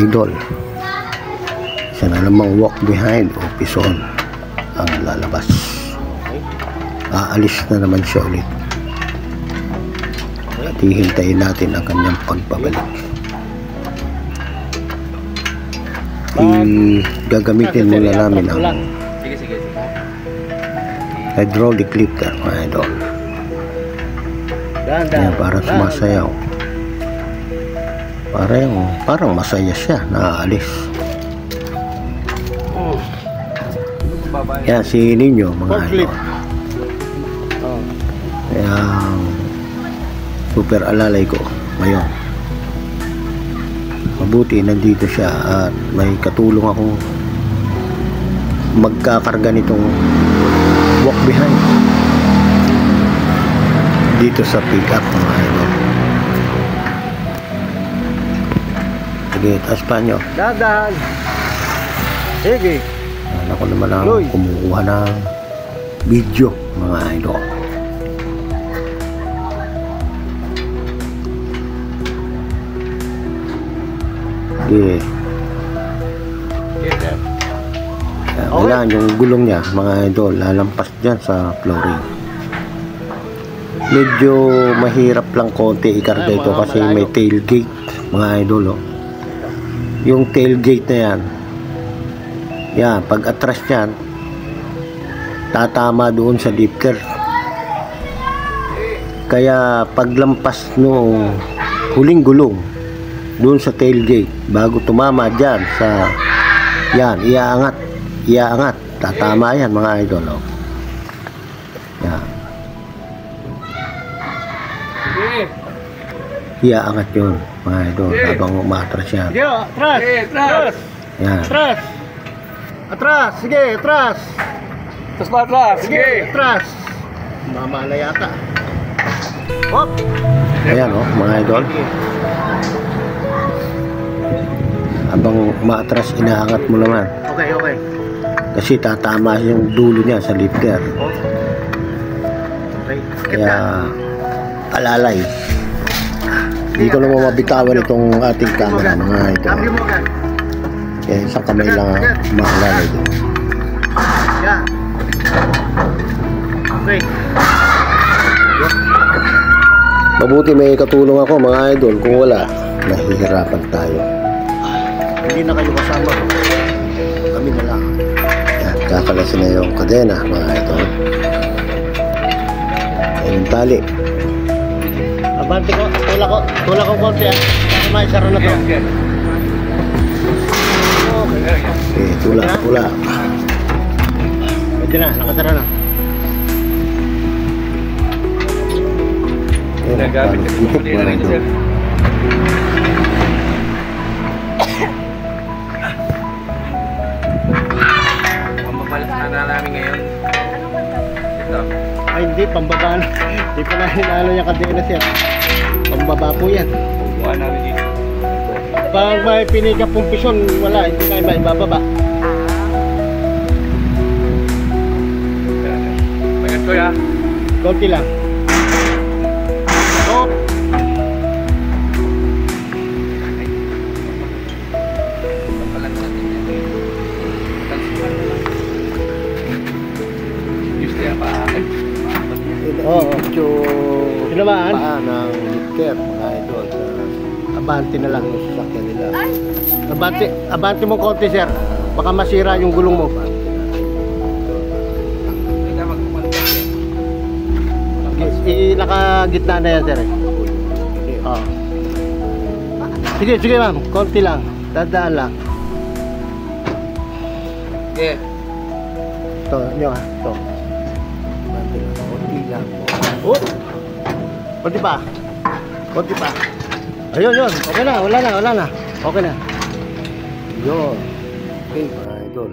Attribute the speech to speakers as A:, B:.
A: idol. Isa na namang walk behind o pison ang lalabas. Aalis na naman siya ulit. At hihintayin natin ang kanyang pagpabalik. Gagamitin muna namin ang hydraulic lifter, mga idol. Yan, para sumasayaw. Parang masaya siya, naaalis. Yan, si Ninyo, mga idol. Kaya super alalay ko ngayon. Mabuti nandito siya at may katulong akong magkakarga nitong walk behind dito sa pick up, mga idol. Sige, taas pa nyo.
B: Dadan. Sige.
A: Ako naman ang kumukuha ng video, mga idol. Sige. Kailangan yung gulong niya, mga idol, lalampas dyan sa flooring. Medyo mahirap lang konti ikarga ito kasi may tailgate, mga idol. Yung tailgate na yan, pag atras yan, tatama doon sa lifter. Kaya paglampas nung huling gulong doon sa tailgate, bago tumama dyan sa iaangat, tatama yan, mga idol. Yan, iaangat yun, mga idol, habang umatras yan.
B: Atras.
A: Yan.
B: Atras, sige, atras. Atras pa, atras, sige, atras. Mamala yata. Hop.
A: Ayan, mga idol. Habang umatras, inaangat mo naman.
B: Okay.
A: Kasi tatama yung dulo niya sa lifter. Kaya alalay. Hindi ko naman mabitawan itong ating camera, mga idol. Kaya isang kamay lang maalalay doon.
B: Yeah. Okay.
A: Mabuti may katulong ako, mga idol. Kung wala, mahihirapan tayo.
B: Hindi na kayo kasama. Kami na lang.
A: Yan, kakalasin na yung kadena, mga idol. Ayan yung tali.
B: Abante ko, tula ko konti Para maisara na to.
A: Okay, tula.
B: Pwede na, nakasara na.
A: Nagamit ka sa mga idol.
C: Na namin ngayon. Ito.
B: Ay hindi, pambaba na. Hindi pa na hinalo yung kadena siya. Pambaba po yan.
C: Pagbuhan namin dito.
B: Pag may piniga pong pisyon, wala. Hindi na maibababa.
C: Magat ko ya.
B: Konti lang. Hop.
A: Medyo
B: Tinamaan?
A: paa ng lifter, mga idol.
B: Abante na lang.
A: Yung sasakyan nila.
B: Abante mo konti, sir. Baka masira yung gulong mo. Nakagitna na yan, sir. Oh. Sige ma'am, konti lang. Dadaan lang.
C: Okay.
B: Ito, nyo ha. Ito.
A: Konti lang.
B: Oh! Konti pa. Ayun. Okay na, wala na. Okay na.
A: Yun. Okay, mga idol.